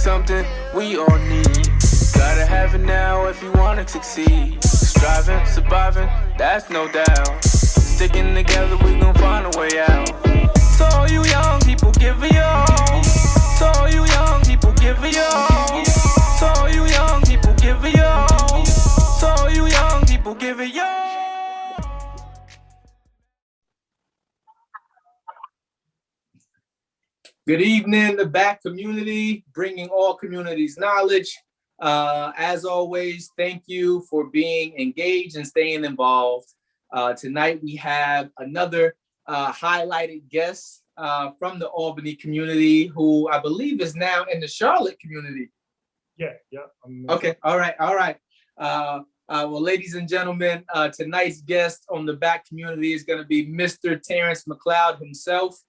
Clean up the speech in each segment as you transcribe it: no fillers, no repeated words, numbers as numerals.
something we all need. Gotta have it now if you wanna succeed. Striving, surviving, that's no doubt. Sticking together, we gon' find a way out. So all you young people, give it your all. So all you young people, give it your all. So all you young people, give it your all. So all you young people, give it your all. Good evening, the back community, bringing all communities knowledge. As always, thank you for being engaged and staying involved. Tonight we have another highlighted guest from the Albany community, who I believe is now in the Charlotte community. Yeah. Okay, all right. Well, ladies and gentlemen, tonight's guest on the back community is going to be Mr. Terrence McLeod himself.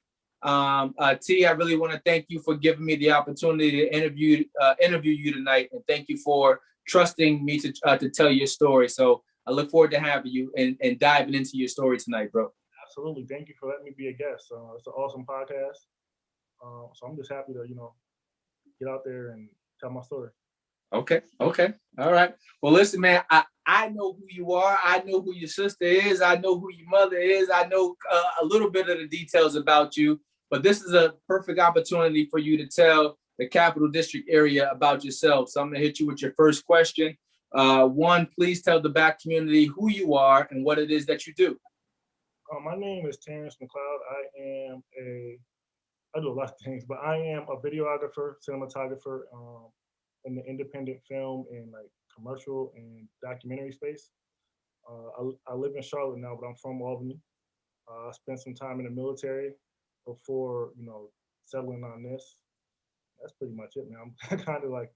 T, I really want to thank you for giving me the opportunity to interview you tonight, and thank you for trusting me to tell your story. So I look forward to having you and diving into your story tonight, bro. Absolutely. Thank you for letting me be a guest. It's an awesome podcast. So I'm just happy to, get out there and tell my story. Okay. All right. Well, listen, man, I know who you are. I know who your sister is. I know who your mother is. I know a little bit of the details about you, but this is a perfect opportunity for you to tell the Capital District area about yourself. So I'm going to hit you with your first question. One, please tell the back community who you are and what it is that you do. My name is Terrence McLeod. I do a lot of things, but I am a videographer, cinematographer, in the independent film and like commercial and documentary space. I live in Charlotte now, but I'm from Albany. I spent some time in the military before, settling on this. That's pretty much it, man. I'm kind of like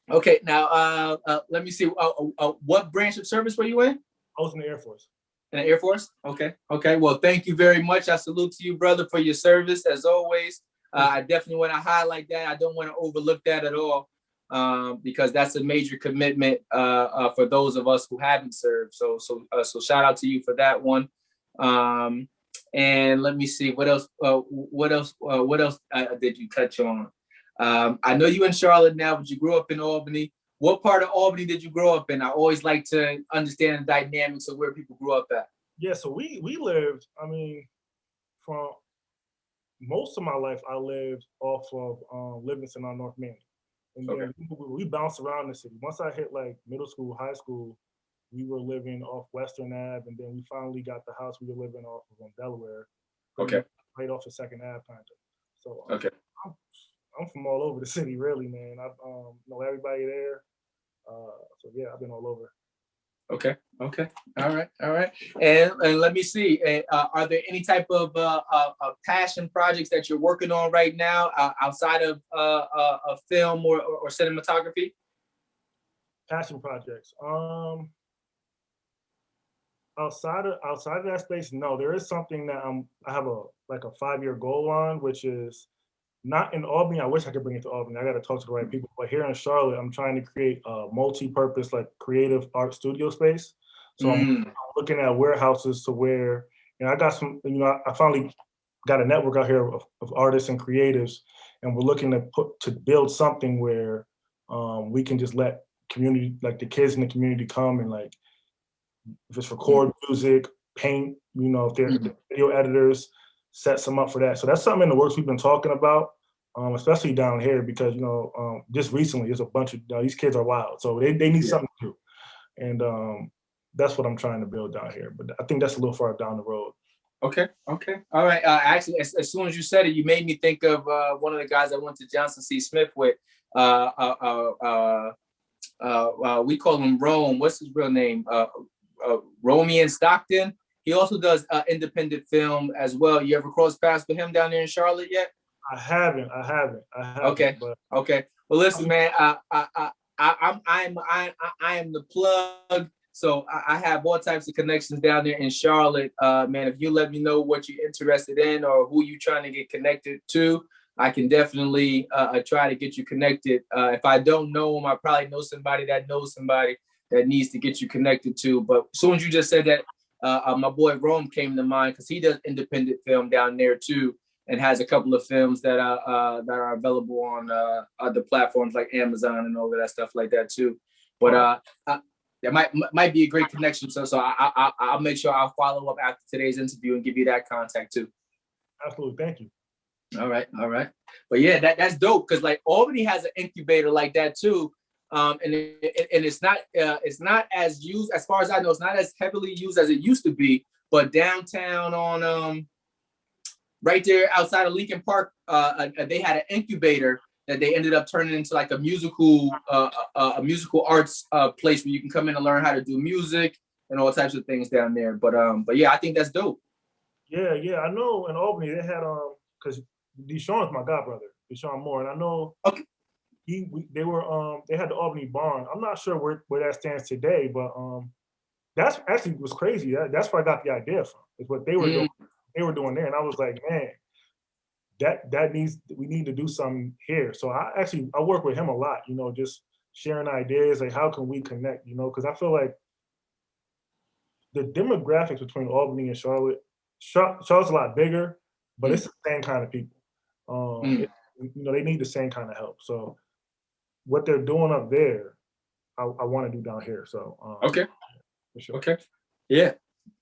Okay. Now, let me see. What branch of service were you in? I was in the Air Force. In the Air Force? Okay. Well, thank you very much. I salute to you, brother, for your service as always. I definitely want to highlight that. I don't want to overlook that at all, because that's a major commitment for those of us who haven't served. So shout out to you for that one. And let me see what else. What else did you touch on? I know you're in Charlotte now, but you grew up in Albany. What part of Albany did you grow up in? I always like to understand the dynamics of where people grew up at. Yeah, so we lived. From most of my life, I lived off of Livingston on North Main. And then we bounced around the city. Once I hit like middle school, high school, we were living off Western Ave, and then we finally got the house we were living off of on Delaware. Okay. Right off of Second Ave, kind of. So I'm from all over the city, really, man. I know everybody there. So yeah, I've been all over. Okay. All right. And let me see. Are there any type of passion projects that you're working on right now outside of film or cinematography? Passion projects. Outside of that space, no. There is something that I have a 5-year goal on, which is not in Albany. I wish I could bring it to Albany. I got to talk to the right people. But here in Charlotte, I'm trying to create a multi-purpose, like creative art studio space. So I'm looking at warehouses to where, I got some, I finally got a network out here of artists and creatives, and we're looking to build something where we can just let community, like the kids in the community, come and like, if it's record music, paint, if they're video editors, set some up for that. So that's something in the works we've been talking about, especially down here, because, just recently there's a bunch of, these kids are wild. So they need something to do. And that's what I'm trying to build down here. But I think that's a little far down the road. Okay. All right. Actually, as soon as you said it, you made me think of one of the guys I went to Johnson C. Smith with. We call him Rome. What's his real name? Romeo Stockton. He also does independent film as well. You ever cross paths with him down there in Charlotte yet? I haven't. Okay. Well, listen, man. I am the plug. So I have all types of connections down there in Charlotte. Man, if you let me know what you're interested in or who you're trying to get connected to, I can definitely try to get you connected. If I don't know him, I probably know somebody that knows somebody that needs to get you connected to. But as soon as you just said that, my boy Rome came to mind, because he does independent film down there too. and has a couple of films that are available on other platforms like Amazon and all of that stuff like that too. But that might be a great connection. So I'll make sure I'll follow up after today's interview and give you that contact too. Absolutely, thank you. All right. But yeah, that's dope because like Albany has an incubator like that too. And it's not as used, as far as I know, it's not as heavily used as it used to be. But downtown on right there outside of Lincoln Park, they had an incubator that they ended up turning into like a musical arts place where you can come in and learn how to do music and all types of things down there. But yeah, I think that's dope. Yeah, I know in Albany they had because Deshaun's my godbrother, Deshaun Moore, and I know they had the Albany Barn. I'm not sure where that stands today, but that's actually was crazy. That's where I got the idea from. Is what they were doing. They were doing there, and I was like, man, we need to do something here. So I work with him a lot. You know, just sharing ideas, like how can we connect? You know, because I feel like the demographics between Albany and Charlotte's a lot bigger, but it's the same kind of people. You know, they need the same kind of help. So what they're doing up there, I want to do down here. So okay, for sure. Okay, yeah.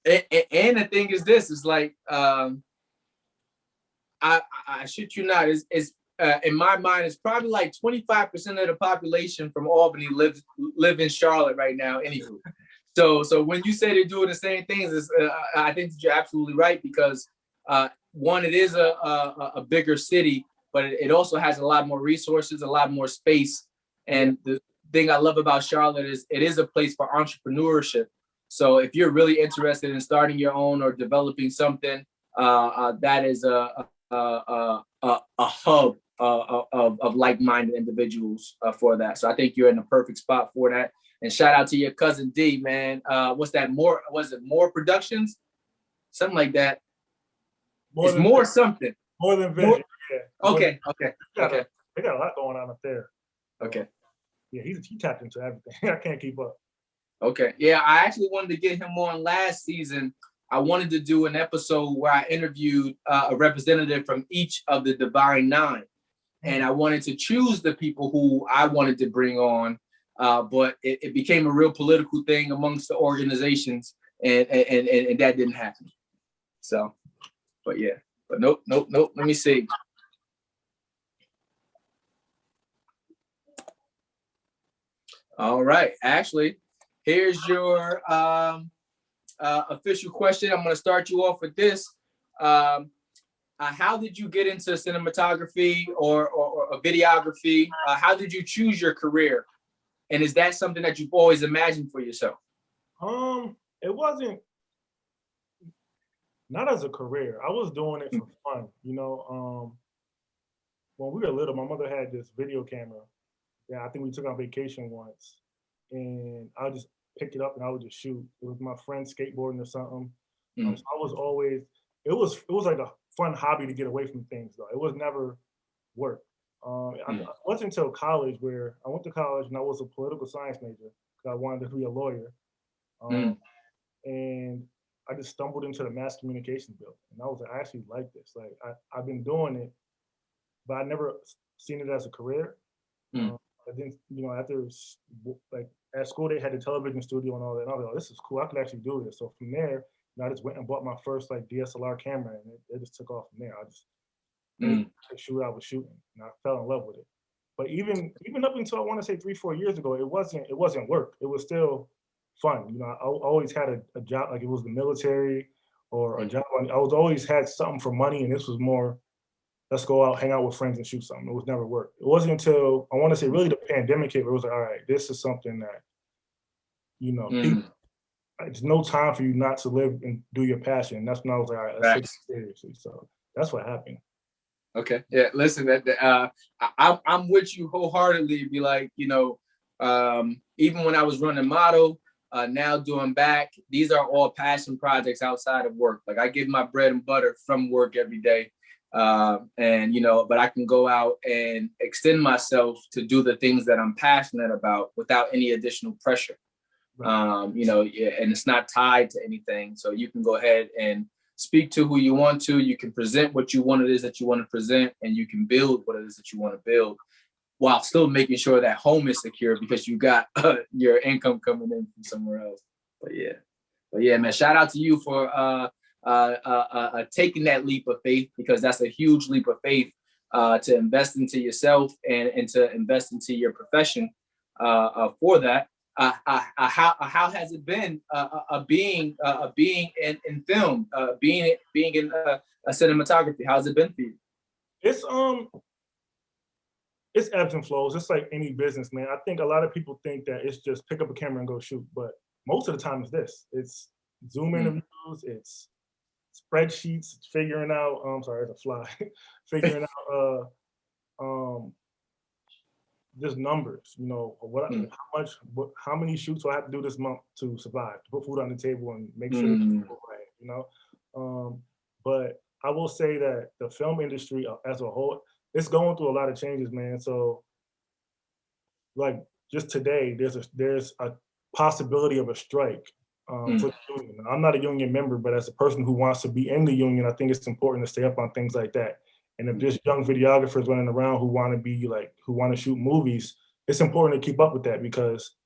And the thing is, this is like I shit you not, is in my mind, it's probably like 25% of the population from Albany live in Charlotte right now. Anywho, so when you say they're doing the same things, I think that you're absolutely right because one, it is a bigger city, but it also has a lot more resources, a lot more space. And the thing I love about Charlotte is it is a place for entrepreneurship. So if you're really interested in starting your own or developing something, that is a hub of like-minded individuals for that. So I think you're in the perfect spot for that. And shout out to your cousin D, man. What's that? Was it More Productions? Something like that. More something. More than Vision. Yeah. Okay. They got a lot going on up there. Okay. Yeah, he tapped into everything. I can't keep up. Okay. Yeah, I actually wanted to get him on last season. I wanted to do an episode where I interviewed a representative from each of the Divine Nine. And I wanted to choose the people who I wanted to bring on. But it became a real political thing amongst the organizations, and that didn't happen. So, but yeah. But nope. Let me see. All right. Actually, here's your official question. I'm going to start you off with this. How did you get into cinematography or videography? How did you choose your career? And is that something that you've always imagined for yourself? It wasn't, not as a career. I was doing it for fun. You know, when we were little, my mother had this video camera. Yeah, I think we took on vacation once, and I would just pick it up and I would just shoot. It was my friend skateboarding or something. So I was always, it was like a fun hobby to get away from things though. It was never work. It wasn't until college where I went to college and I was a political science major because I wanted to be a lawyer. And I just stumbled into the mass communication field. And I was like, I actually like this. Like I've been doing it, but I never seen it as a career. I didn't, you know, after like at school they had the television studio and all that. And I was like, oh, this is cool. I could actually do this. So from there, you know, I just went and bought my first like DSLR camera, and it just took off from there. I just shoot what I was shooting, and I fell in love with it. But even up until I want to say 3-4 years ago, it wasn't work. It was still fun. You know, I always had a job, like it was the military or a job. I was always had something for money, and this was more, let's go out, hang out with friends and shoot something. It was never work. It wasn't until I want to say really the pandemic hit where it was like, all right, this is something that, you know, people, there's no time for you not to live and do your passion. And that's when I was like, all right, let's take it seriously. So that's what happened. Okay. Yeah. Listen, I'm with you wholeheartedly. Be like, you know, even when I was running model, now doing back, these are all passion projects outside of work. Like I give my bread and butter from work every day. And, you know, but I can go out and extend myself to do the things that I'm passionate about without any additional pressure. You know, and it's not tied to anything. So you can go ahead and speak to who you want to. You can present what it is that you want to present, and you can build what it is that you want to build, while still making sure that home is secure because you got your income coming in from somewhere else. But yeah, man, shout out to you for taking that leap of faith, because that's a huge leap of faith, to invest into yourself and to invest into your profession for that. How has it been being in film, being in a cinematography? How's it been for you? It's ebbs and flows. It's like any business, man. I think a lot of people think that it's just pick up a camera and go shoot, but most of the time it's Zoom interviews, it's spreadsheets, it's figuring out. Sorry, it's a fly. Figuring out just numbers. You know, how many shoots do I have to do this month to survive, to put food on the table and make sure that people right. You know, but I will say that the film industry as a whole, it's going through a lot of changes, man. So, like just today, there's a possibility of a strike for the union. I'm not a union member, but as a person who wants to be in the union, I think it's important to stay up on things like that. And if there's young videographers running around who want to shoot movies, it's important to keep up with that, because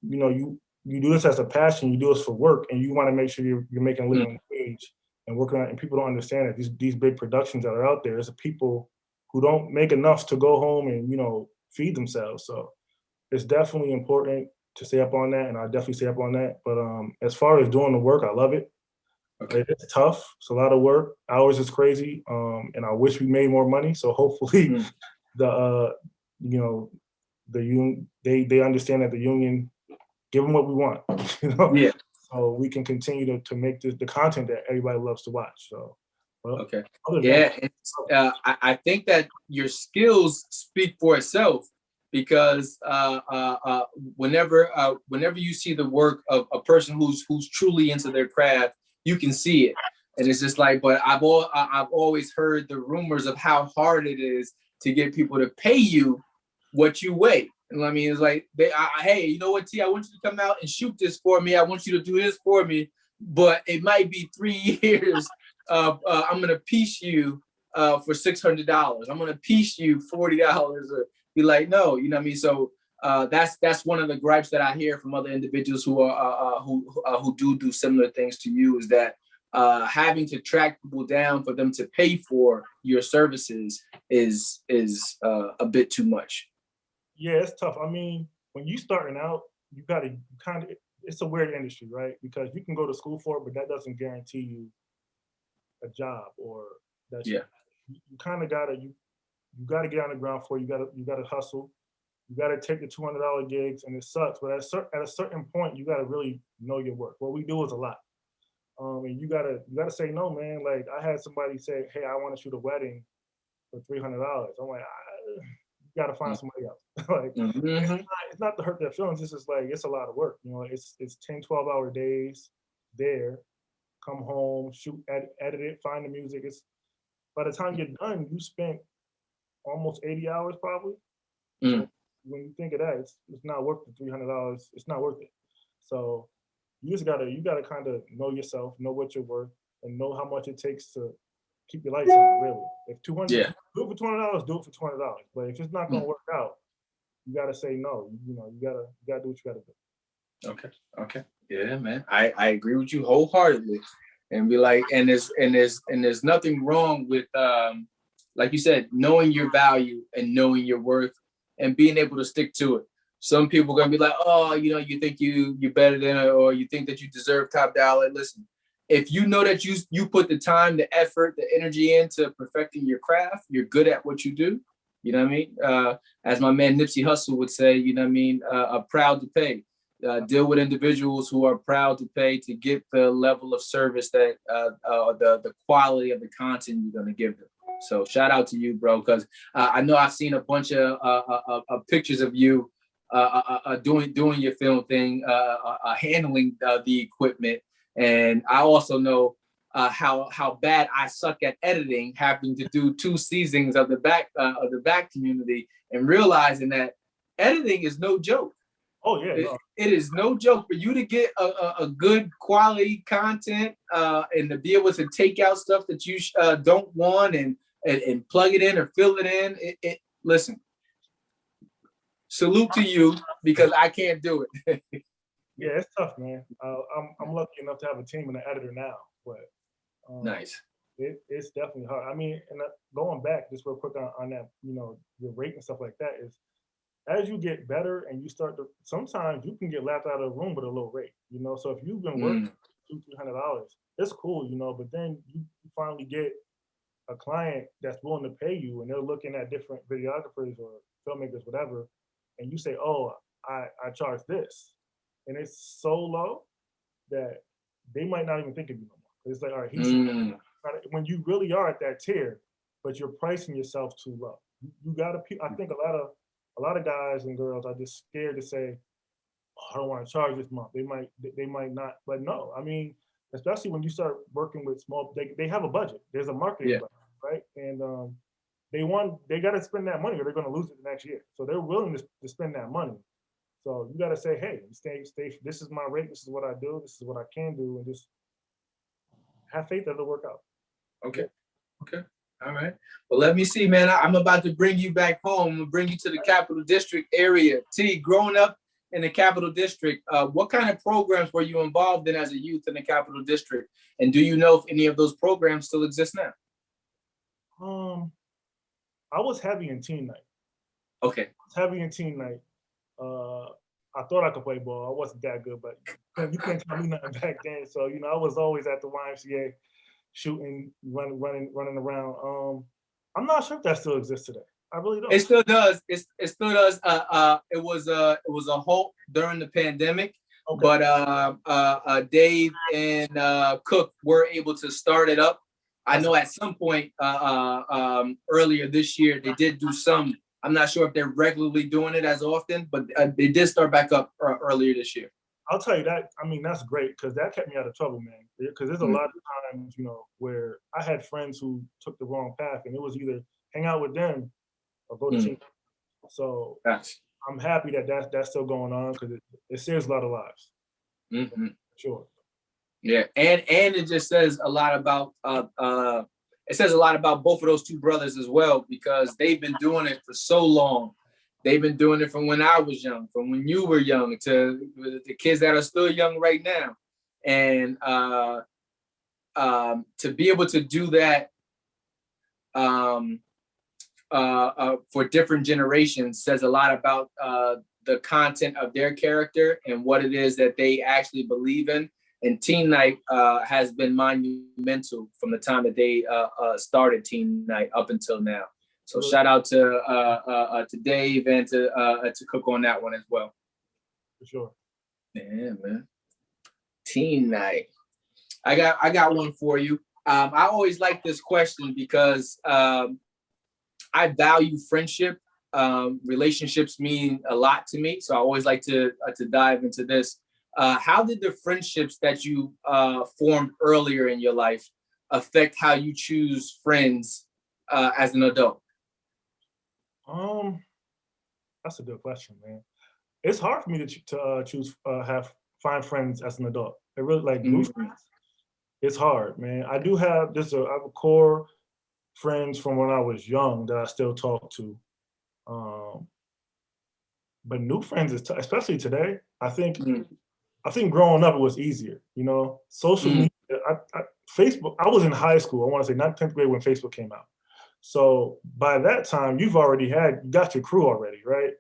you know you do this as a passion, you do this for work, and you want to make sure you're making a living wage and working on. And people don't understand that these big productions that are out there, there's people who don't make enough to go home and feed themselves. So it's definitely important to stay up on that, and I definitely stay up on that. But as far as doing the work, I love it. Okay. It's tough. It's a lot of work. Hours is crazy, and I wish we made more money. So hopefully, the union they understand that the union give them what we want. Yeah. So we can continue to make the content that everybody loves to watch. So. Well, okay. Yeah, I think that your skills speak for itself, because whenever you see the work of a person who's truly into their craft, you can see it, and it's just like. But I've always heard the rumors of how hard it is to get people to pay you what you weigh. And I mean, it's like hey, you know what, T? I want you to come out and shoot this for me. I want you to do this for me, but it might be 3 years. I'm gonna piece you for $600. I'm gonna piece you $40. Or be like, no, you know what I mean. So that's one of the gripes that I hear from other individuals who are who do similar things to you, is that having to track people down for them to pay for your services is a bit too much. Yeah, it's tough. I mean, when you starting out, you gotta it's a weird industry, right? Because you can go to school for it, but that doesn't guarantee you a job, or that you kind of gotta get on the ground floor. You gotta hustle. You gotta take the $200 gigs, and it sucks. But at a certain point, you gotta really know your work. What we do is a lot, and you gotta say no, man. Like I had somebody say, "Hey, I want to shoot a wedding for $300." I'm like, you gotta find somebody else. Like it's not to hurt their feelings. It's just like it's a lot of work. It's 10, 12-hour days there. Come home, shoot, edit it, find the music. It's by the time you're done, you spent almost 80 hours probably. So when you think of that, it's not worth the $300. It's not worth it. So you gotta kind of know yourself, know what you're worth, and know how much it takes to keep your lights on. Really, if do it for $200, do it for $200. But if it's not gonna work out, you gotta say no. You gotta do what you gotta do. Okay. Yeah, man. I agree with you wholeheartedly. And be like, and there's nothing wrong with like you said, knowing your value and knowing your worth and being able to stick to it. Some people are gonna be like, oh, you think you're better than it, or you think that you deserve top dollar. Listen, if you know that you put the time, the effort, the energy into perfecting your craft, you're good at what you do. You know what I mean? As my man Nipsey Hussle would say, you know what I mean? Proud to pay. Deal with individuals who are proud to pay to get the level of service that the quality of the content you're going to give them. So shout out to you, bro, because I know I've seen a bunch of pictures of you doing your film thing, handling the equipment, and I also know how bad I suck at editing, having to do 2 seasons of the back community, and realizing that editing is no joke. Oh yeah, no. It is no joke for you to get a good quality content and to be able to take out stuff that you don't want and plug it in or fill it in. Listen, salute to you because I can't do it. Yeah, it's tough, man. I'm lucky enough to have a team and an editor now, but Nice. It's definitely hard. I mean, and going back just real quick on that, you know, your rate and stuff like that is, as you get better and you start to, sometimes you can get laughed out of the room with a low rate, you know. So if you've been working $200-300, it's cool, you know. But then you finally get a client that's willing to pay you, and they're looking at different videographers or filmmakers, whatever, and you say, "Oh, I charge this," and it's so low that they might not even think of you no more. It's like, all right, when you really are at that tier, but you're pricing yourself too low. You gotta. I think a lot of guys and girls are just scared to say, oh, I don't want to charge this month. They might not, but no. I mean, especially when you start working with small, they have a budget. There's a marketing budget, right? And they got to spend that money or they're going to lose it the next year. So they're willing to spend that money. So you got to say, hey, stay. This is my rate. This is what I do. This is what I can do, and just have faith that it'll work out. Okay. All right. Well, let me see, man. I'm about to bring you back home. I'm gonna bring you to the Capital District area. T, growing up in the Capital District, what kind of programs were you involved in as a youth in the Capital District? And do you know if any of those programs still exist now? I was heavy in teen night. Okay. I was heavy in teen night. I thought I could play ball. I wasn't that good, but you couldn't tell me nothing back then. So, you know, I was always at the YMCA shooting, running around. I'm not sure if that still exists today. I really don't. It still does. It still does. It was a halt during the pandemic, but Dave and Cook were able to start it up. I know at some point earlier this year they did do some. I'm not sure if they're regularly doing it as often, but they did start back up earlier this year. I'll tell you that. I mean, that's great because that kept me out of trouble, man. Because there's a lot of times, you know, where I had friends who took the wrong path, and it was either hang out with them or go to team. So I'm happy that that's still going on because it saves a lot of lives. Sure. Yeah, and it just says a lot about it says a lot about both of those two brothers as well because they've been doing it for so long. They've been doing it from when I was young, from when you were young, to the kids that are still young right now. And to be able to do that for different generations says a lot about the content of their character and what it is that they actually believe in. And Teen Night has been monumental from the time that they started Teen Night up until now. So shout out to Dave and to Cook on that one as well. For sure. Yeah, man. Teen Night. I got one for you. I always like this question because I value friendship. Relationships mean a lot to me, so I always like to dive into this. How did the friendships that you formed earlier in your life affect how you choose friends as an adult? That's a good question, man. It's hard for me to choose find friends as an adult. It really like new friends. It's hard, man. I do have I have a core friends from when I was young that I still talk to. But new friends is especially today. I think growing up it was easier. You know, social media. Facebook. I was in high school. I want to say not 10th grade when Facebook came out. So by that time, you got your crew already, right?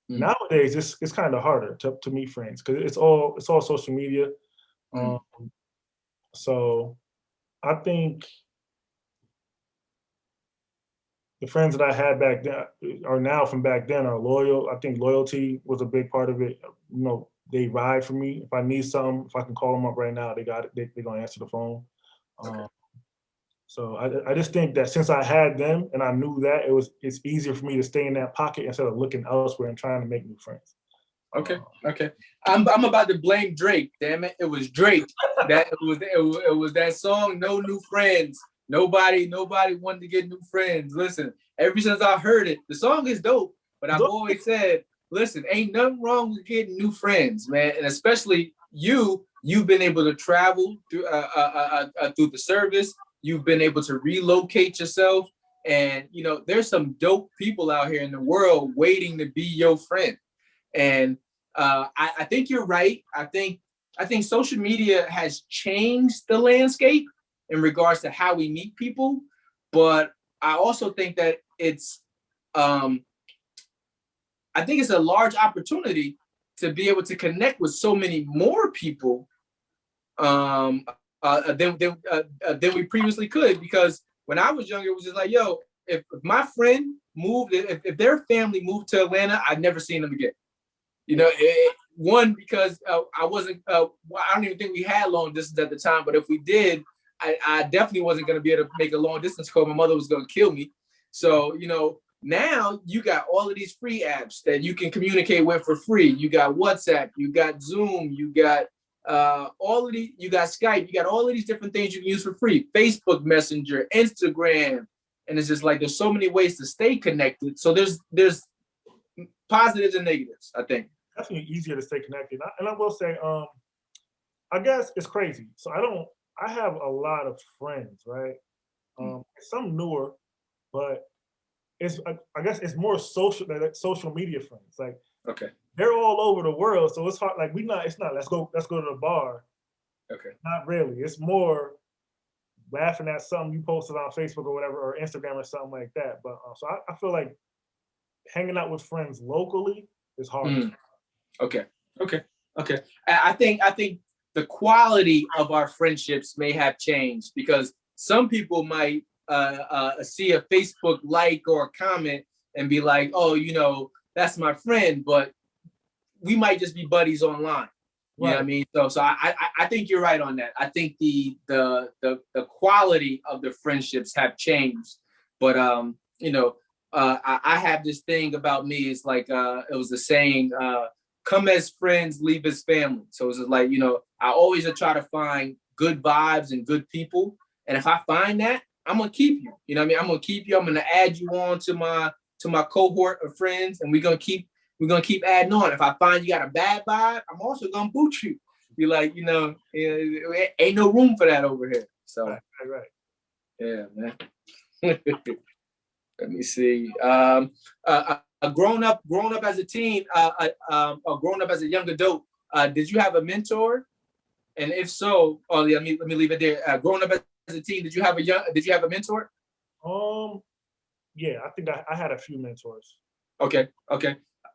Nowadays, it's kind of harder to meet friends because it's all social media. So I think the friends that I had back then are now from back then are loyal. I think loyalty was a big part of it. You know, they ride for me. If I need something, if I can call them up right now, they got it. They're gonna answer the phone. So I just think that since I had them and I knew that it's easier for me to stay in that pocket instead of looking elsewhere and trying to make new friends. Okay. I'm about to blame Drake. Damn it! It was Drake. It was that song. No new friends. Nobody wanted to get new friends. Listen, ever since I heard it, the song is dope. But I've always said listen, ain't nothing wrong with getting new friends, man. And especially you've been able to travel through the service. You've been able to relocate yourself. And, you know, there's some dope people out here in the world waiting to be your friend. And I think you're right. I think social media has changed the landscape in regards to how we meet people. But I also think that it's I think it's a large opportunity to be able to connect with so many more people than we previously could. Because when I was younger, it was just like, yo, if my friend moved, if their family moved to Atlanta, I'd never seen them again. You know, one, because I wasn't, I don't even think we had long distance at the time, but if we did, I definitely wasn't going to be able to make a long distance call. My mother was going to kill me. So, you know, now you got all of these free apps that you can communicate with for free. You got WhatsApp, you got Zoom, you got you got Skype, you got all of these different things you can use for free. Facebook Messenger, Instagram, and it's just like there's so many ways to stay connected. So there's positives and negatives, I think. Definitely easier to stay connected. And I will say, I guess it's crazy. So I have a lot of friends, right? Some newer, but I guess it's more social media friends. Like, okay, they're all over the world, so it's hard. Like, it's not let's go to the bar. Okay, not really. It's more laughing at something you posted on Facebook or whatever, or Instagram or something like that. But so I feel like hanging out with friends locally is hard. Okay. I think the quality of our friendships may have changed, because some people might see a Facebook like or a comment and be like, oh, you know, that's my friend, but we might just be buddies online. You know what I mean? So I think you're right on that. I think the quality of the friendships have changed. But you know, I have this thing about me. It's like it was the saying, come as friends, leave as family. So it's like, you know, I always try to find good vibes and good people. And if I find that, I'm gonna keep you. You know what I mean? I'm gonna keep you. I'm gonna add you on to my cohort of friends, and we're gonna keep adding on. If I find you got a bad vibe, I'm also gonna boot you. Be like, you know, ain't no room for that over here. So right. Yeah, man. Let me see. Growing up as a teen, or growing up as a young adult, did you have a mentor? And if so, let me leave it there. Growing up as a teen, did you have a mentor? Yeah, I think I had a few mentors. Okay.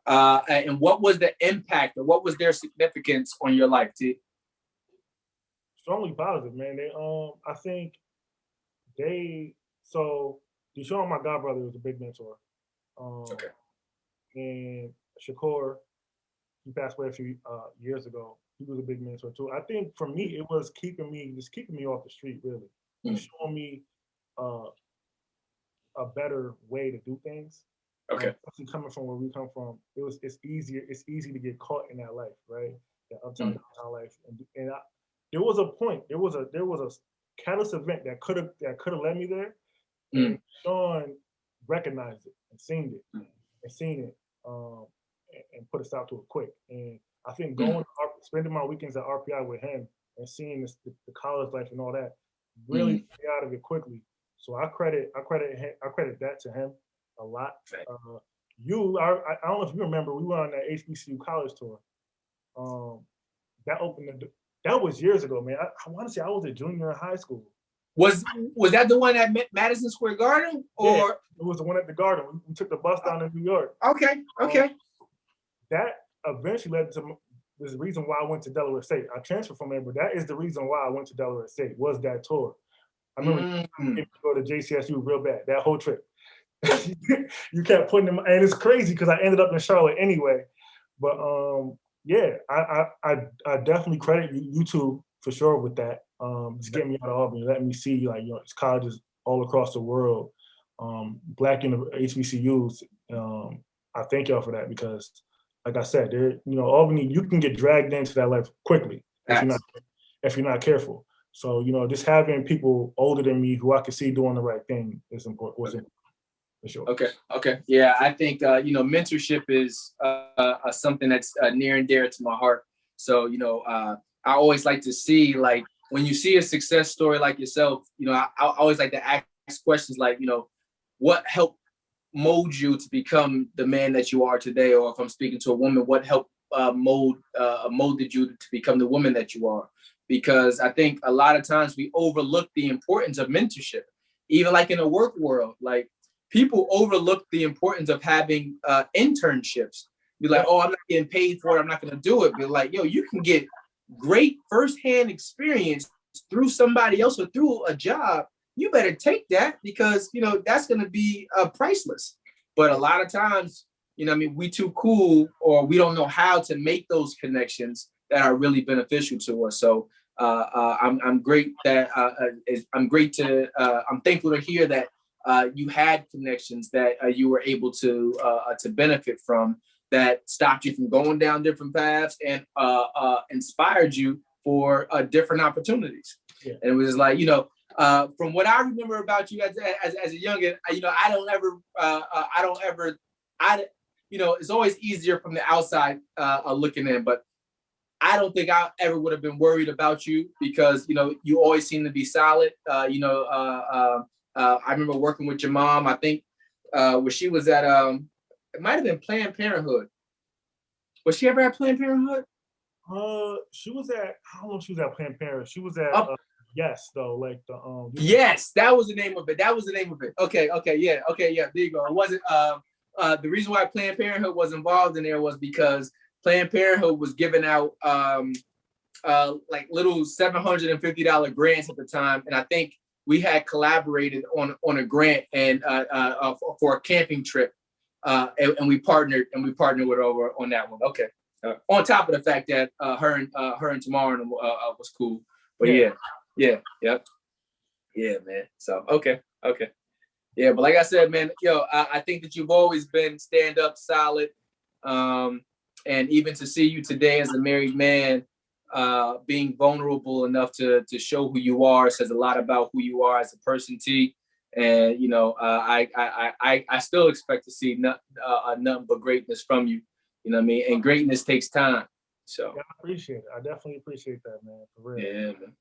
And what was the impact, or what was their significance on your life, T? Strongly positive, man. I think Deshaun, my godbrother, was a big mentor. Okay. And Shakur, he passed away a few years ago. He was a big mentor too. I think for me, it was keeping me off the street, really, and showing me a better way to do things. Okay. Coming from where we come from, it's easy to get caught in that life, right? That uptown downtown life, and there was a point, there was a catalyst event that could have led me there, and Sean recognized it and seen it, and put a stop to it quick. And I think spending my weekends at RPI with him and seeing the college life and all that really got me out of it quickly. So I credit that to him a lot. I don't know if you remember, we went on that HBCU college tour. That opened that was years ago, man. I want to say I was a junior in high school. Was that the one at Madison Square Garden, or yeah, it was the one at the Garden? We took the bus down to New York. Okay. That eventually led to the reason why I went to Delaware State. I transferred from there, but that is the reason why I went to Delaware State, was that tour. I remember go to JCSU real bad, that whole trip. You kept putting them, and it's crazy because I ended up in Charlotte anyway. But yeah, I definitely credit you two for sure with that. Just getting me out of Albany, letting me see, like, you know, it's colleges all across the world, Black HBCUs. I thank y'all for that, because, like I said, Albany, you can get dragged into that life quickly if you're not careful. So, just having people older than me who I can see doing the right thing was important. for sure. Okay. Yeah, I think mentorship is something that's near and dear to my heart. So I always like to see, like, when you see a success story like yourself, I always like to ask questions like, what helped mold you to become the man that you are today? Or if I'm speaking to a woman, what helped molded you to become the woman that you are? Because I think a lot of times we overlook the importance of mentorship, even like in the work world. Like, people overlook the importance of having internships. Be like, oh, I'm not getting paid for it, I'm not going to do it. But like, yo, you can get great firsthand experience through somebody else or through a job. You better take that, because that's going to be priceless. But a lot of times, we too cool, or we don't know how to make those connections that are really beneficial to us. So I'm great that I'm thankful to hear that you had connections that you were able to benefit from, that stopped you from going down different paths and inspired you for different opportunities. Yeah. And it was like, from what I remember about you as a youngin, it's always easier from the outside looking in, but I don't think I ever would have been worried about you, because you always seem to be solid. I remember working with your mom. I think when she was at it might have been Planned Parenthood. Was she ever at Planned Parenthood? She was at, I don't know if she was at Planned Parenthood. She was at Yes, though, like the Yes, that was the name of it. Okay, yeah. There you go. It wasn't the reason why Planned Parenthood was involved in there was because Planned Parenthood was giving out like little $750 grants at the time, and I think we had collaborated on a grant and for a camping trip, and we partnered with her over on that one. Okay. On top of the fact that her and Tamara was cool, but yeah, man. So okay, yeah. But like I said, man, I think that you've always been stand up, solid, and even to see you today as a married man, being vulnerable enough to show who you are says a lot about who you are as a person, T. And I still expect to see nothing but greatness from you. You know what I mean? And greatness takes time. So I appreciate it. I definitely appreciate that, man. For real. Yeah, man.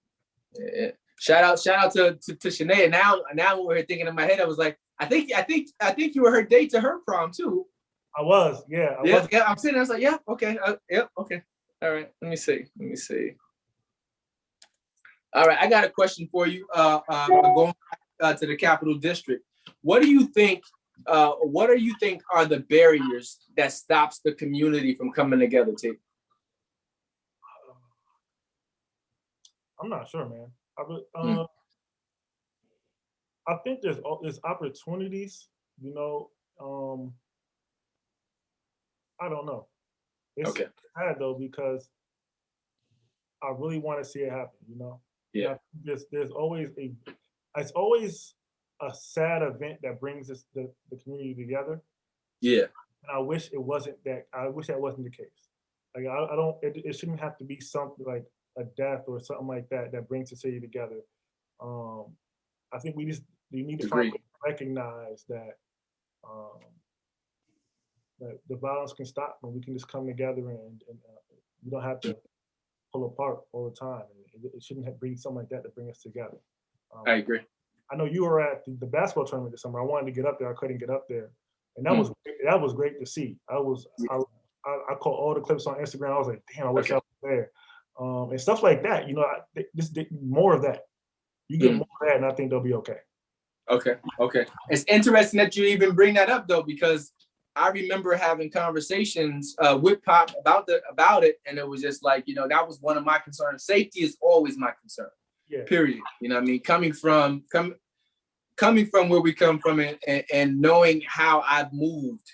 Yeah. Shout out to Shanae. Now when we're thinking in my head, I was like, I think you were her date to her prom too. I was, yeah. Yeah. I'm sitting there, I was like, yeah, okay, okay. All right, let me see. All right, I got a question for you. Going to the Capital District. What do you think are the barriers that stops the community from coming together, T? I'm not sure, man. I think there's opportunities, I don't know. It's sad though, because I really want to see it happen, Yeah. There's always it's always a sad event that brings the community together. Yeah. And I wish it wasn't that. I wish that wasn't the case. Like I don't. It shouldn't have to be something like a death or something like that brings the city together. I think we need to finally recognize that that the violence can stop when we can just come together and we don't have to pull apart all the time. It shouldn't bring something like that to bring us together. I agree. I know you were at the basketball tournament this summer. I wanted to get up there. I couldn't get up there, and that was great to see. I caught all the clips on Instagram. I was like, damn, I wish I was there. And stuff like that. Just more of that. You get more of that, and I think they'll be okay. Okay. It's interesting that you even bring that up though, because I remember having conversations with Pop about it, and it was just like, that was one of my concerns. Safety is always my concern. Yeah. Period. You know what I mean? Coming from where we come from and knowing how I've moved,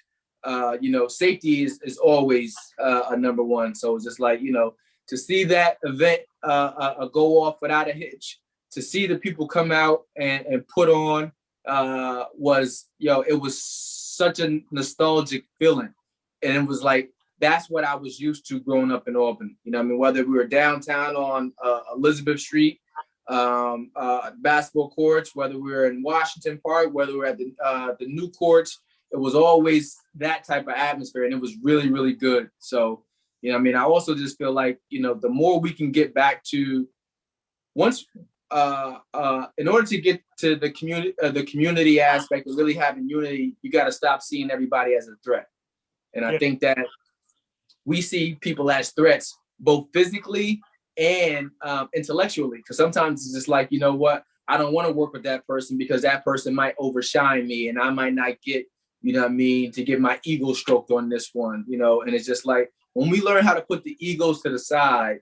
safety is always a number one. So it's just like, to see that event go off without a hitch, to see the people come out and put on it was such a nostalgic feeling. And it was like, that's what I was used to growing up in Albany. You know what I mean? Whether we were downtown on Elizabeth Street basketball courts, whether we were in Washington Park, whether we were at the new courts. It was always that type of atmosphere, and it was really, really good. So, you know, I mean, I also just feel like, you know, the more we can get back to once, in order to get to the community aspect of really having unity, you got to stop seeing everybody as a threat. And I think that we see people as threats, both physically and intellectually. Because sometimes it's just like, you know what, I don't want to work with that person because that person might overshine me and I might not get, you know what I mean, to get my ego stroked on this one, you know. And it's just like, when we learn how to put the egos to the side,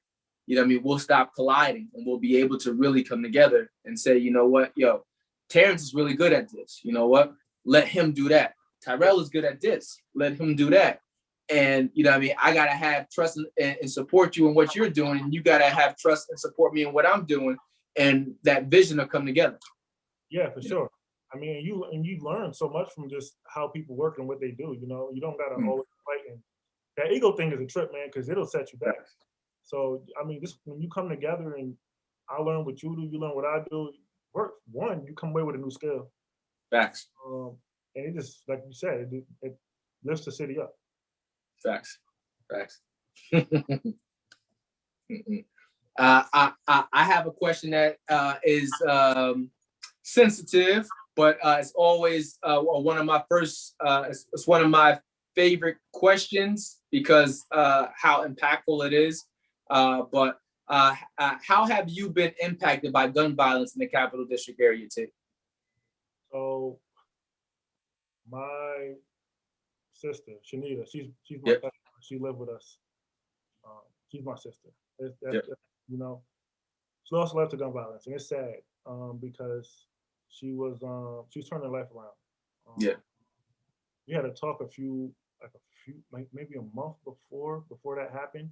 you know what I mean, we'll stop colliding and we'll be able to really come together and say, you know what, yo, Terrence is really good at this. You know what? Let him do that. Tyrell is good at this. Let him do that. And, you know what I mean, I got to have trust and support you in what you're doing. And you got to have trust and support me in what I'm doing. And that vision will come together. Yeah, for sure. I mean, you learn so much from just how people work and what they do. You know, you don't got to always fight. And that ego thing is a trip, man, because it'll set you back. So, I mean, this when you come together and I learn what you do, you learn what I do, you come away with a new skill. Facts. And it just, like you said, it lifts the city up. Facts. I have a question that is sensitive, but it's always one of my first. It's one of my favorite questions because how impactful it is. But how have you been impacted by gun violence in the Capital District area, T? So, my sister, Shanita, she's my cousin. She lived with us. She's my sister. You know, she lost her life to gun violence, and it's sad because she was turning her life around. We had a talk maybe a month before that happened,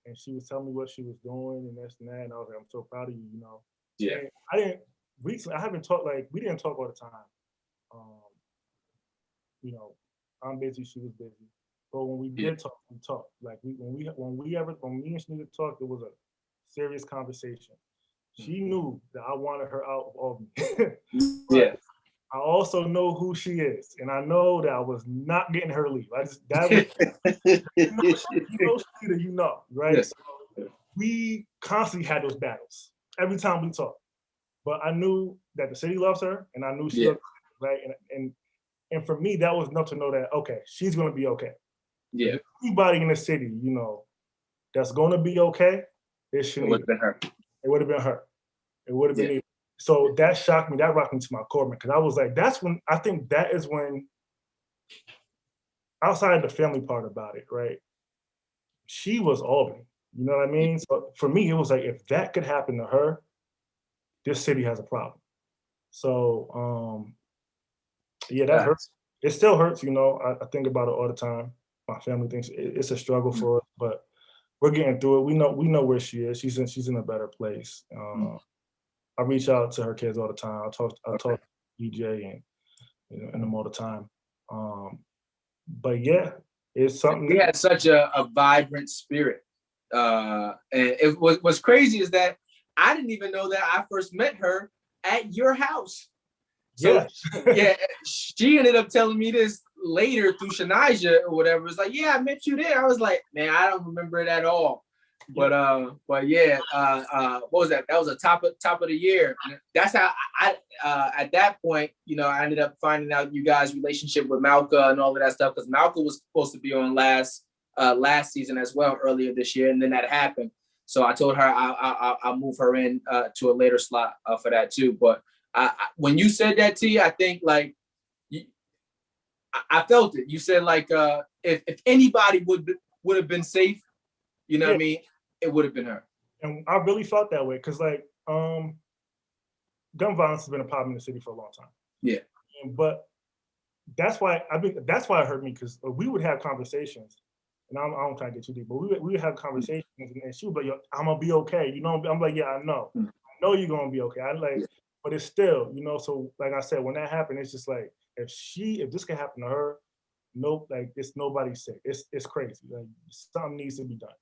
and she was telling me what she was doing and this and that, and I was like, I'm so proud of you, you know. Yeah. And I haven't talked, like, we didn't talk all the time. You know, I'm busy, she was busy. But when we did talk, we talked. Like when me and Shanita talked, it was a serious conversation. She knew that I wanted her out of Albany. Yeah. I also know who she is, and I know that I was not getting her to leave. You know, right? Yes. So we constantly had those battles every time we talked. But I knew that the city loves her, and I knew she loved her, right? And for me, that was enough to know that, okay, she's gonna be okay. Yeah. If anybody in the city, you know, that's gonna be okay, it would have been her. It would have been her. It would have been me. So that shocked me. That rocked me to my core, man. Because I was like, I think that is when, outside the family part about it, right? She was Albany. You know what I mean? So for me, it was like, if that could happen to her, this city has a problem. So that hurts. It still hurts, you know. I think about it all the time. My family thinks it's a struggle for us, but we're getting through it. We know where she is. She's in a better place. I reach out to her kids all the time. I talk to DJ and, you know, and them all the time. But yeah, it's something. We had such a vibrant spirit. And what's crazy is that I didn't even know that I first met her at your house. So she ended up telling me this later through Shanaija or whatever. It's like, yeah, I met you there. I was like, man, I don't remember it at all. But yeah, what was that? That was a top of the year. That's how I at that point, you know, I ended up finding out you guys' relationship with Malka and all of that stuff, because Malka was supposed to be on last season as well earlier this year, and then that happened. So I told her I'll move her in to a later slot for that too. But when you said that, T, I think like I felt it. You said like if anybody would have been safe, you know what I mean, it would have been her. And I really felt that way because like gun violence has been a problem in the city for a long time. Yeah. But that's why it hurt me, because we would have conversations, and I don't try to get too deep, but we would have conversations, and she would be like, "Yo, I'm gonna be okay," you know. I'm like, "Yeah, I know you're gonna be okay." But it's still, you know. So like I said, when that happened, it's just like if this can happen to her, nope, like it's nobody's safe. It's crazy. Like something needs to be done.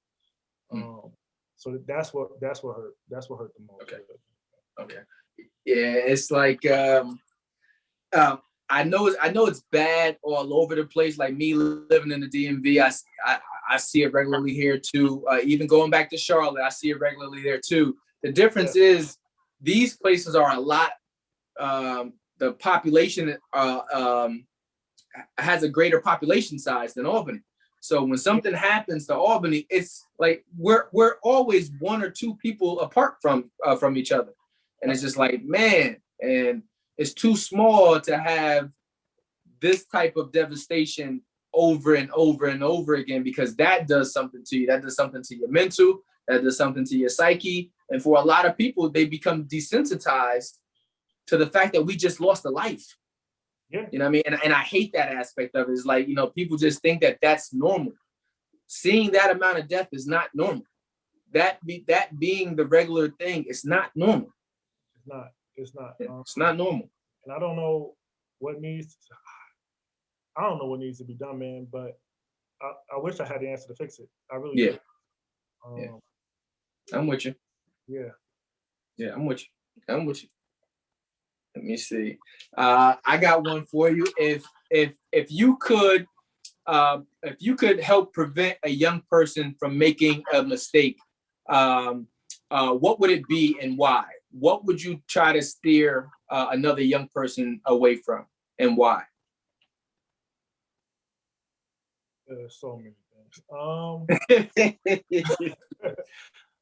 So that's what hurt. That's what hurt the most. Okay. Okay. Yeah, it's like I know it's bad all over the place. Like me living in the DMV, I see it regularly here too. Even going back to Charlotte, I see it regularly there too. The difference is these places are a lot. The population has a greater population size than Albany. So when something happens to Albany, it's like we're always one or two people apart from each other, and it's just like, man, and it's too small to have this type of devastation over and over and over again, because that does something to you. That does something to your mental. That does something to your psyche. And for a lot of people, they become desensitized to the fact that we just lost a life. Yeah. You know what I mean? And I hate that aspect of it. It's like, people just think that that's normal. Seeing that amount of death is not normal. That being the regular thing, it's not normal. It's not. It's not. It's not normal. And I don't know what needs. I don't know what needs to be done, man. But I wish I had the answer to fix it. I really do. Yeah. I'm with you. Yeah. Yeah, I'm with you. I'm with you. Let me see. I got one for you. If you could help prevent a young person from making a mistake, what would it be and why? What would you try to steer another young person away from, and why? There's so many things.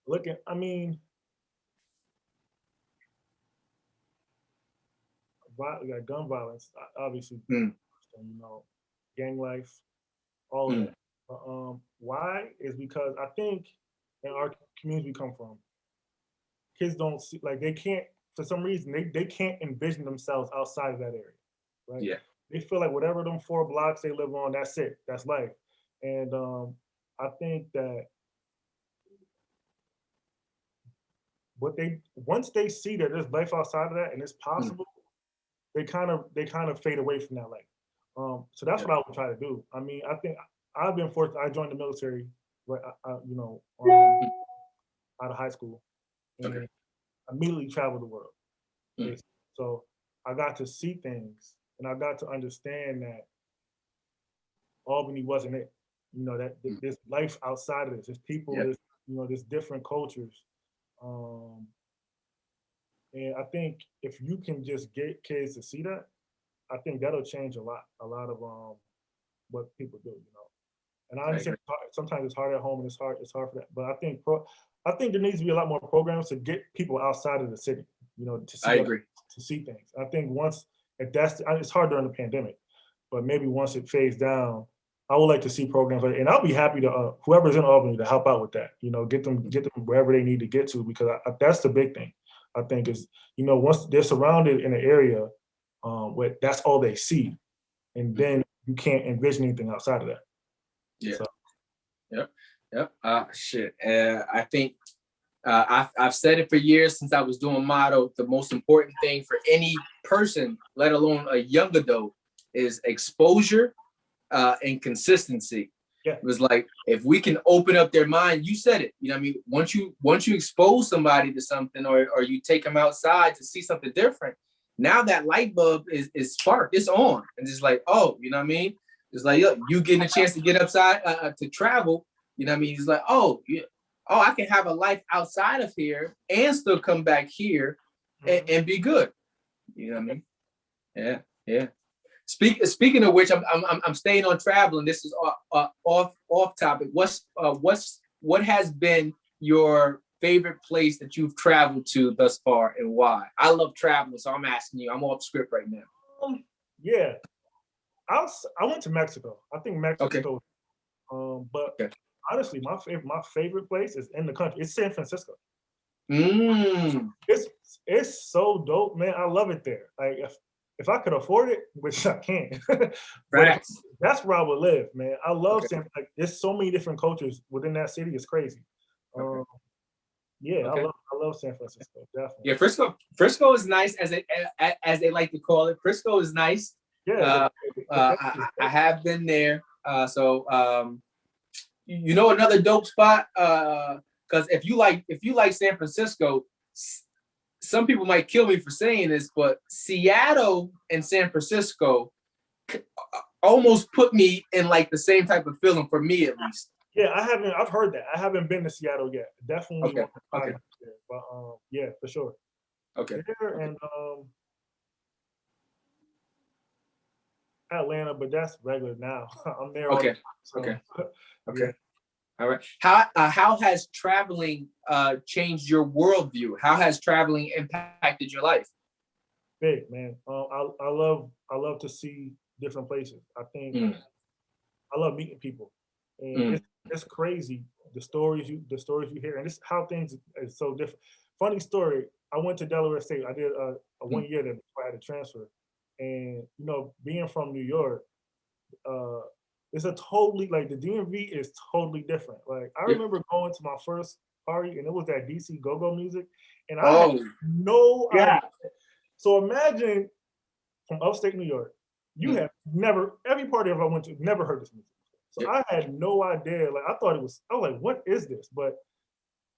Looking, I mean, gun violence, obviously, gang life, all of that. But why is because I think in our community we come from, kids don't see, like they can't, for some reason, they can't envision themselves outside of that area, right? Yeah. They feel like whatever them 4 blocks they live on, that's it, that's life. And I think that once they see that there's life outside of that and it's possible, they kind of fade away from that life. So that's what I would try to do. I mean, I think I've been fortunate. I joined the military, right? Out of high school, and immediately traveled the world. So I got to see things, and I got to understand that Albany wasn't it. That there's life outside of this. There's people. There's different cultures. And I think if you can just get kids to see that, I think that'll change a lot of what people do. And I understand sometimes it's hard at home and it's hard for that. But I think there needs to be a lot more programs to get people outside of the city. To see. I agree. To see things. I think it's hard during the pandemic, but maybe once it fades down, I would like to see programs and I'll be happy to whoever's in Albany to help out with that. Get them wherever they need to get to, because that's the big thing. I think is once they're surrounded in an area where that's all they see, and then you can't envision anything outside of that. Yeah. So. Yep. Shit. I think I've said it for years since I was doing model. The most important thing for any person, let alone a young adult, is exposure and consistency. Yeah. It was like, if we can open up their mind, you said it. I mean, once you expose somebody to something, or you take them outside to see something different, now that light bulb is sparked, it's on, and it's like, oh, you know what I mean? It's like, you getting a chance to get outside to travel. You know what I mean? It's like, I can have a life outside of here and still come back here and be good. You know what I mean? Yeah. Speaking of which, I'm staying on traveling. This is off topic. What has been your favorite place that you've traveled to thus far, and why? I love traveling, so I'm asking you. I'm off script right now. Yeah, I went to Mexico. I think Mexico. But honestly, my favorite place is in the country. It's San Francisco. It's so dope, man. I love it there. Like if I could afford it, which I can't, right? That's where I would live, man. I love San. Like there's so many different cultures within that city. It's crazy. I love San Francisco, definitely. Yeah, Frisco is nice, as they like to call it. Frisco is nice. Yeah, I have been there. So another dope spot. Because if you like San Francisco, some people might kill me for saying this, but Seattle and San Francisco almost put me in like the same type of feeling, for me at least. Yeah, I've heard that. I haven't been to Seattle yet. Definitely Okay. want to there. But yeah, for sure. Okay. There and Atlanta, but that's regular now. I'm there. Okay. So, Okay. Yeah. Okay. All right. How has traveling changed your worldview? How has traveling impacted your life? Big, man. I love to see different places. I think I love meeting people, and it's crazy the stories you hear, and this how things is so different. Funny story. I went to Delaware State. I did a 1 year there before I had to transfer, and being from New York, it's a totally like the DMV is totally different. Like I remember going to my first party, and it was that DC go-go music, and I had no idea. So imagine from upstate New York, you have never, every party I went to, never heard this music. So I had no idea. Like I was like, what is this? But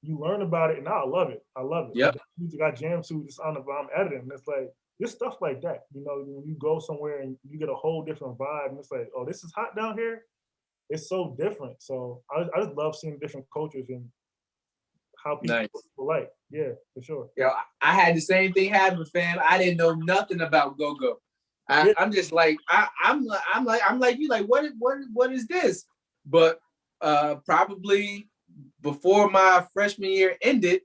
you learn about it, and now I love it. I love it. Yep. Music I jam to just on the I'm editing. And it's like just stuff like that. When you go somewhere and you get a whole different vibe, and it's like, oh, this is hot down here. It's so different. So I just love seeing different cultures and how people like. Yeah, for sure. Yeah, I had the same thing happen, fam. I didn't know nothing about go-go. I'm just like I'm like you, like what is this? But probably before my freshman year ended,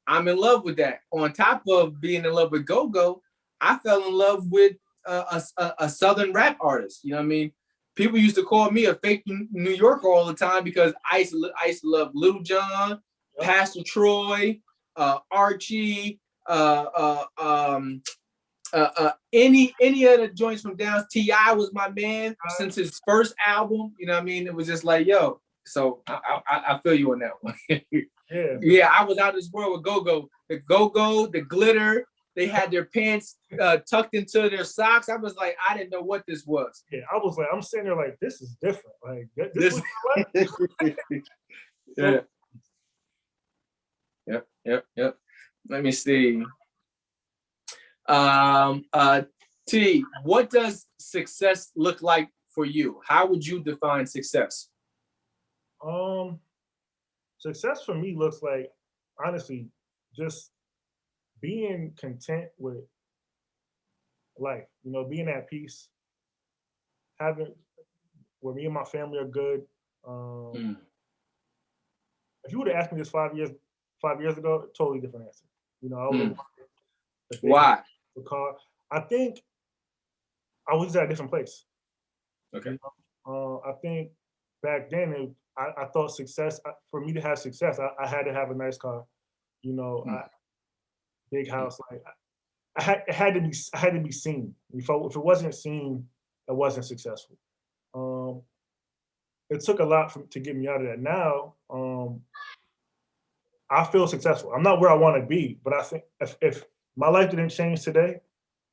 I'm in love with that. On top of being in love with go-go, I fell in love with a Southern rap artist. You know what I mean? People used to call me a fake New Yorker all the time because I used to love Little John, Pastor Troy, Archie, any of the joints from down. T.I. was my man since his first album. You know what I mean? It was just like, yo. So I feel you on that one. Yeah, I was out of this world with go-go. The go-go, the glitter. They had their pants tucked into their socks. I was like, I didn't know what this was. Yeah, I was like, I'm sitting there like, this is different. Like this was yeah. Yep. Let me see. T, what does success look like for you? How would you define success? Success for me looks like, honestly, just being content with life, being at peace, having where me and my family are good. If you would have asked me this 5 years ago, totally different answer. I would have Why? The car. I think I was at a different place. Okay. I think back then I thought success, for me to have success, I had to have a nice car, big house. Like it had to be seen. If it wasn't seen, it wasn't successful. It took a lot to get me out of that. Now, I feel successful. I'm not where I want to be, but I think if my life didn't change today,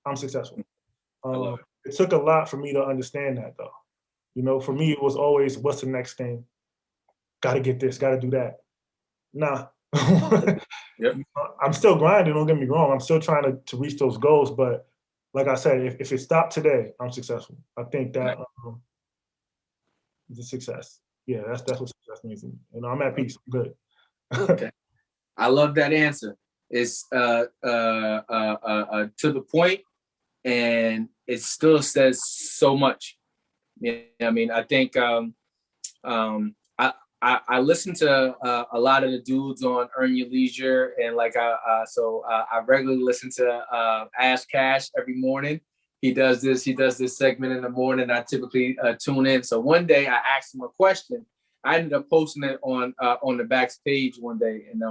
I'm successful. It took a lot for me to understand that, though. For me, it was always, what's the next thing? Got to get this, got to do that. Nah. Yep. I'm still grinding, don't get me wrong. I'm still trying to reach those goals, but like I said, if it stopped today, I'm successful. I think that is a success. Yeah, that's what success means to me. I'm at peace. I'm good. Okay. I love that answer. It's to the point, and it still says so much. I mean, I think I listen to a lot of the dudes on Earn Your Leisure, and I regularly listen to Ash Cash every morning. He does this segment in the morning. I typically tune in. So one day I asked him a question. I ended up posting it on the backstage one day, and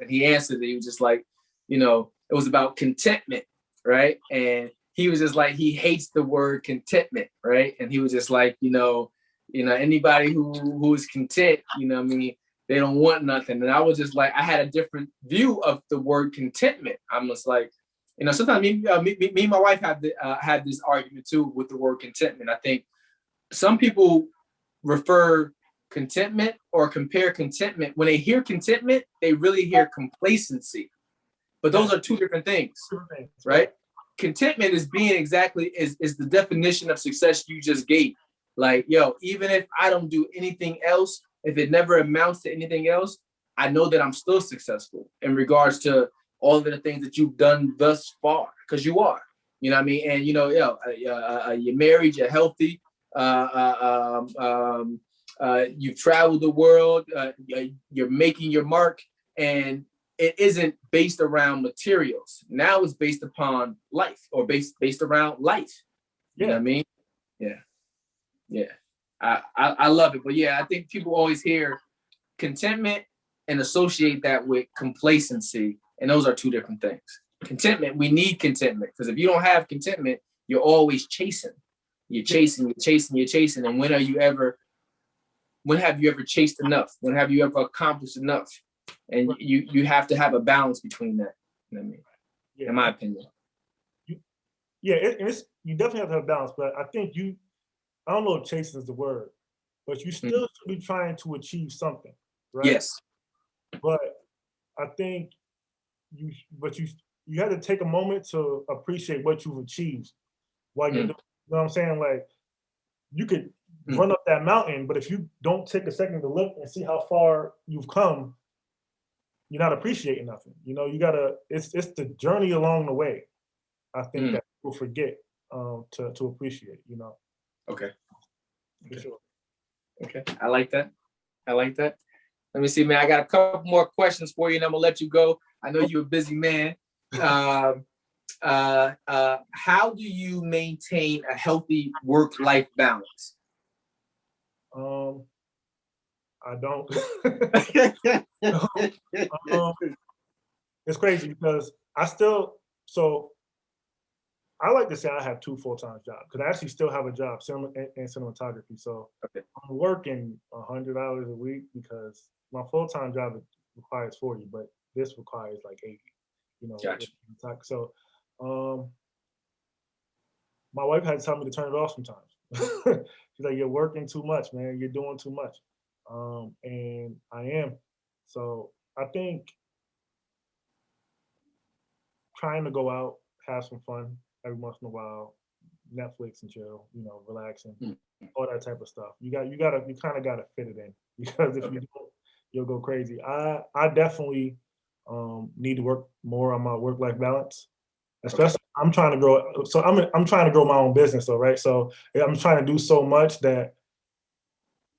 he answered it. He was just like, it was about contentment, right? And he was just like, he hates the word contentment, right? And he was just like, anybody who is content, what I mean, they don't want nothing. And I was just like, I had a different view of the word contentment. I'm just like, sometimes me and my wife had this argument too with the word contentment. I think some people refer contentment or compare contentment. When they hear contentment, they really hear complacency. but those are two different things, right? Contentment is being exactly is the definition of success you just gave. Like, yo, even if I don't do anything else, if it never amounts to anything else, I know that I'm still successful in regards to all of the things that you've done thus far, because you are. You know what I mean? And, you know, you're married, you're healthy, you've traveled the world, you're making your mark, and it isn't based around materials. Now it's based upon life, or based around life. You know what I mean? Yeah. I love it. But yeah, I think people always hear contentment and associate that with complacency. And those are two different things. Contentment, we need contentment, because if you don't have contentment, you're always chasing. You're chasing. And when have you ever chased enough? When have you ever accomplished enough? And you have to have a balance between that. You know what I mean? Yeah. In my opinion. You definitely have to have a balance, but I think I don't know if chasing is the word, but you still should be trying to achieve something, right? Yes. But I think you have to take a moment to appreciate what you've achieved while you're doing, you know what I'm saying? Like, you could run up that mountain, but if you don't take a second to look and see how far you've come, you're not appreciating nothing. You know, it's the journey along the way, I think, that people forget to appreciate, you know. Okay. For sure. Okay. I like that. Let me see, man. I got a couple more questions for you, and I'm gonna let you go. I know you're a busy man. How do you maintain a healthy work-life balance? I don't. It's crazy because I like to say I have two full-time jobs, because I actually still have a job in cinematography. So I'm working 100 hours a week because my full-time job requires 40, but this requires like 80. You know. Gotcha. So my wife had to tell me to turn it off sometimes. She's like, "You're working too much, man. You're doing too much." And I am. So I think trying to go out, have some fun every once in a while, Netflix and chill, you know, relaxing, all that type of stuff. You kind of gotta fit it in, because if you don't, you'll go crazy. I definitely need to work more on my work-life balance. Especially, I'm trying to grow. So I'm trying to grow my own business, though, right? So I'm trying to do so much that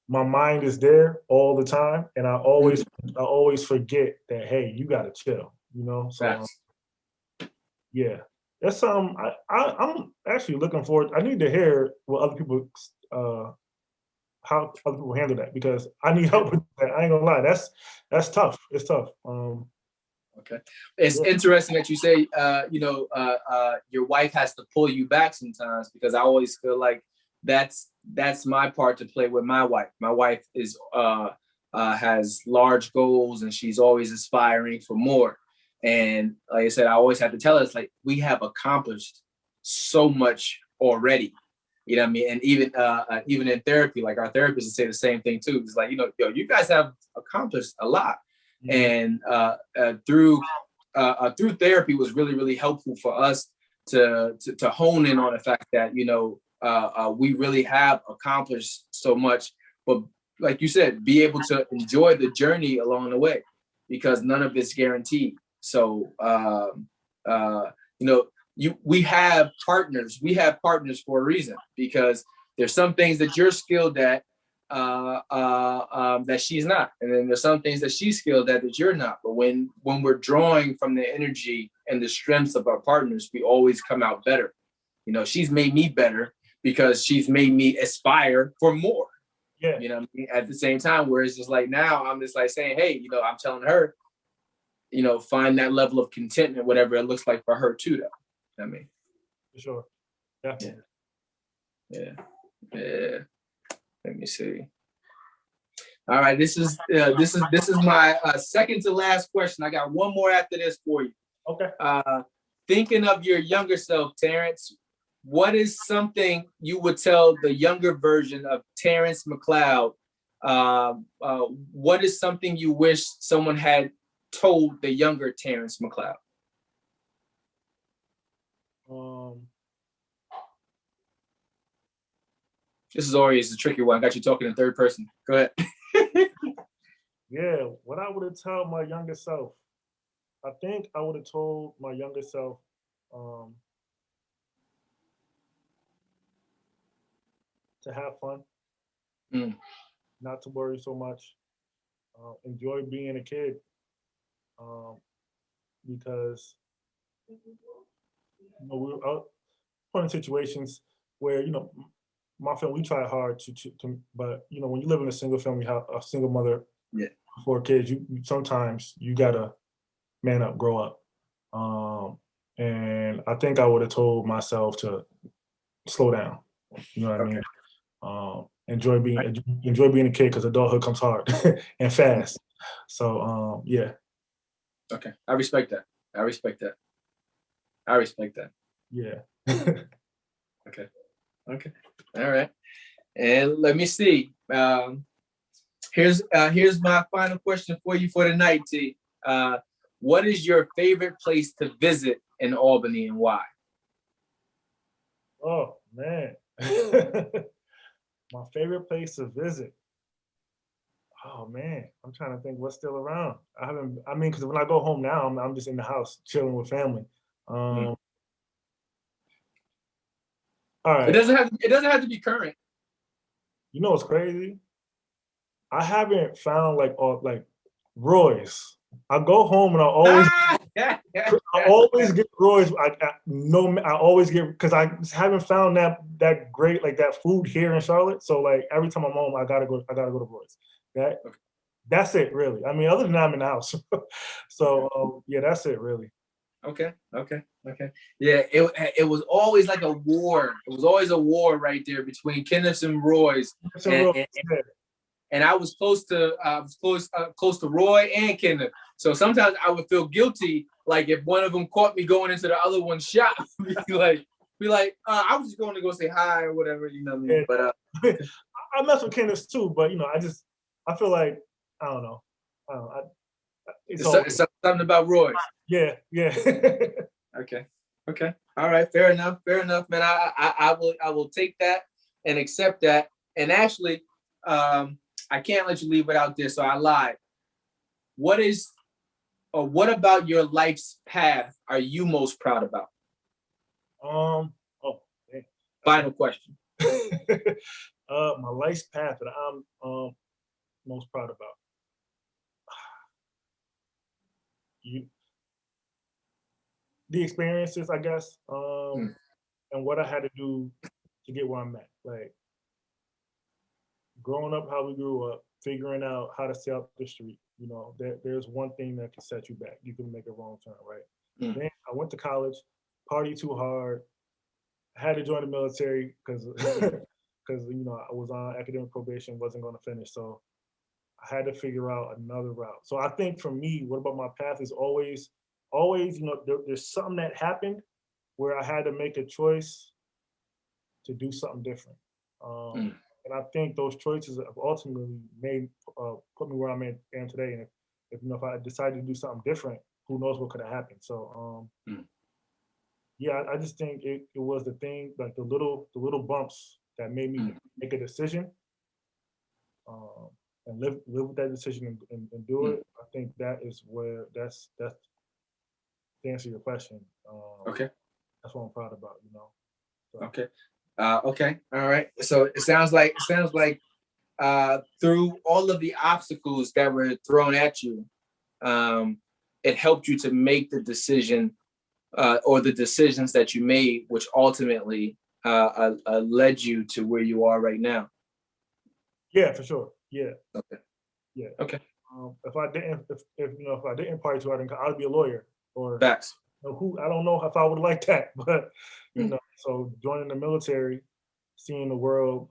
my mind is there all the time, and I always forget that, hey, you gotta chill, you know. So yeah, that's I'm actually looking forward. I need to hear what other people how other people handle that, because I need help with that. I ain't gonna lie, that's tough. It's tough. Okay, it's interesting that you say your wife has to pull you back sometimes, because I always feel like that's my part to play with my wife. My wife is has large goals, and she's always aspiring for more. And like I said, I always have to tell her, it's like, we have accomplished so much already. You know what I mean? And even in therapy, like, our therapists will say the same thing too. It's like, you guys have accomplished a lot. And through therapy was really, really helpful for us to hone in on the fact that, we really have accomplished so much. But like you said, be able to enjoy the journey along the way, because none of it's guaranteed. So, we have partners. We have partners for a reason, because there's some things that you're skilled at that she's not, and then there's some things that she's skilled at that you're not. But when we're drawing from the energy and the strengths of our partners, we always come out better. She's made me better because she's made me aspire for more. Yeah. You know what I mean? At the same time, where it's just like, now I'm just like saying, hey, I'm telling her, find that level of contentment, whatever it looks like for her too, though. You know what I mean? For sure. Definitely. Yeah. Let me see. All right, this is my second to last question. I got one more after this for you. Okay. Thinking of your younger self, Terrence, what is something you would tell the younger version of Terrence McLeod? What is something you wish someone had told the younger Terrence McLeod? Um, This is always a tricky one. I got you talking in third person. Go ahead. yeah, what I would have told my younger self, I think I would have told my younger self, um, to have fun, Mm. not to worry so much, enjoy being a kid, um, because we were out in situations where my family, we try hard to but when you live in a single family house, a single mother, Yeah. 4 kids, sometimes you gotta man up, grow up. And I think I would have told myself to slow down. You know what I Okay. mean? Enjoy being a kid, because adulthood comes hard and fast. So yeah. Okay. I respect that. I respect that. I respect that. Yeah. Okay. Okay. All right. And let me see. Here's my final question for you for tonight, T. What is your favorite place to visit in Albany and why? Oh man. My favorite place to visit. Oh man, I'm trying to think what's still around. Because when I go home now, I'm just in the house chilling with family. Mm. All It right. doesn't have to be current. You know what's crazy? I haven't found like Roy's. I go home and I always get Roy's. I always get, because I just haven't found that great, like, that food here in Charlotte. So like every time I'm home, I gotta go to Roy's. That's it, really. I mean, other than that, I'm in the house. So yeah, that's it, really. Okay. Yeah, it was always like a war. It was always a war right there between Kenneth's and Roy's. And I was close to Roy and Kenneth. So sometimes I would feel guilty, like if one of them caught me going into the other one's shop, be like, I was just going to go say hi or whatever, you know what I mean? Yeah. But I mess with Kenneth's too, but I feel like I don't know. It's something about Roy's. Yeah. Okay. All right. Fair enough, man. I will take that and accept that. And actually, I can't let you leave without this, so I lied. What about your life's path are you most proud about? Oh, man. Final question. My life's path that I'm most proud about. The experiences, I guess, and what I had to do to get where I'm at. Like, growing up how we grew up, figuring out how to stay out the street. There's one thing that can set you back. You can make a wrong turn, right? Then I went to college, partied too hard, had to join the military because I was on academic probation, wasn't going to finish. So I had to figure out another route. So I think for me, what about my path is always, there's something that happened where I had to make a choice to do something different. And I think those choices have ultimately put me where I am today. And if I decided to do something different, who knows what could have happened. So yeah, I just think it was the thing, like the little bumps that made me make a decision, and live with that decision and do it. I think that's to answer your question. Okay. That's what I'm proud about. So. Okay. Okay. All right. So it sounds like through all of the obstacles that were thrown at you, it helped you to make the decision, or the decisions that you made, which ultimately led you to where you are right now. Yeah, for sure. Yeah. Okay. Yeah. Okay. If I didn't party too hard, I'd be a lawyer or facts. Who I don't know if I would like that, but so joining the military, seeing the world,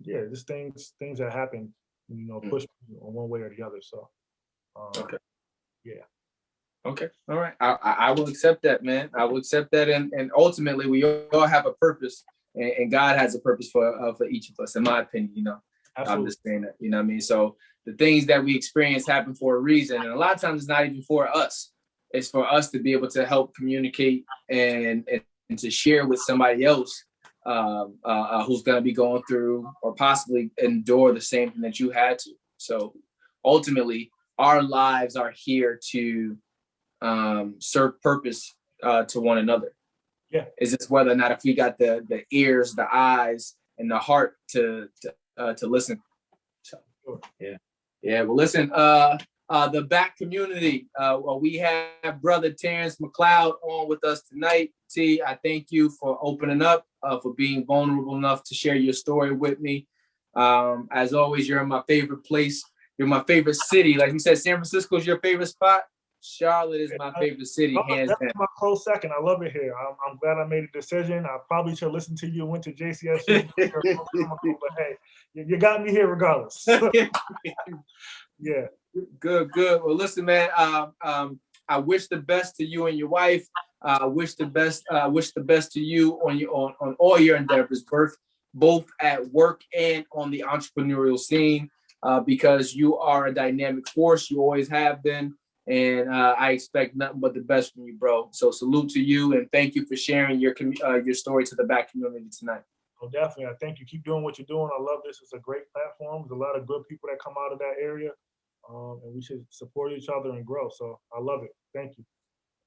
just things that happen, push me on one way or the other. So, okay. Yeah. Okay. All right. I will accept that, man. I will accept that, and ultimately we all have a purpose, and God has a purpose for each of us, in my opinion. Absolutely. I'm just saying that. You know what I mean? So the things that we experience happen for a reason, and a lot of times it's not even for us. It's for us to be able to help communicate and to share with somebody else who's going to be going through or possibly endure the same thing that you had to. So ultimately, our lives are here to serve purpose to one another. Yeah. It's just whether or not if we got the ears, the eyes, and the heart to listen. So yeah. Well, listen. The back community. We have Brother Terrence McLeod on with us tonight. T, I thank you for opening up, for being vulnerable enough to share your story with me. As always, you're in my favorite place. You're my favorite city. Like you said, San Francisco is your favorite spot. Charlotte is my favorite city, hands down. That's my close second. I love it here. I'm glad I made a decision. I probably should listen to you and went to JCSU. But hey, you got me here regardless. Yeah. Good. Well, listen, man. I wish the best to you and your wife. I wish the best to you on all your endeavors, both at work and on the entrepreneurial scene, because you are a dynamic force. You always have been. And I expect nothing but the best from you, bro. So salute to you, and thank you for sharing your story to the back community tonight. Oh, definitely. I thank you. Keep doing what you're doing. I love this. It's a great platform. There's a lot of good people that come out of that area, and we should support each other and grow. So I love it. Thank you.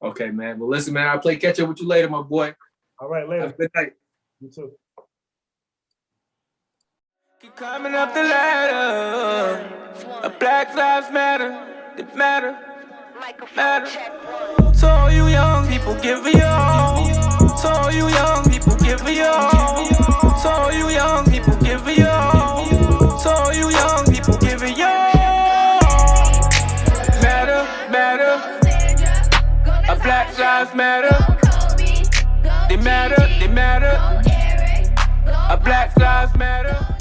Okay, man. Well, listen, man. I'll play catch up with you later, my boy. All right, later. Have a good night. You too. Keep climbing up the ladder. Black lives matter. They matter. So all you young people, give me all. So all you young people, give me all. So all you young people, give me all. So all you young people, give me all. Matter. Black lives matter. They matter. Black lives matter.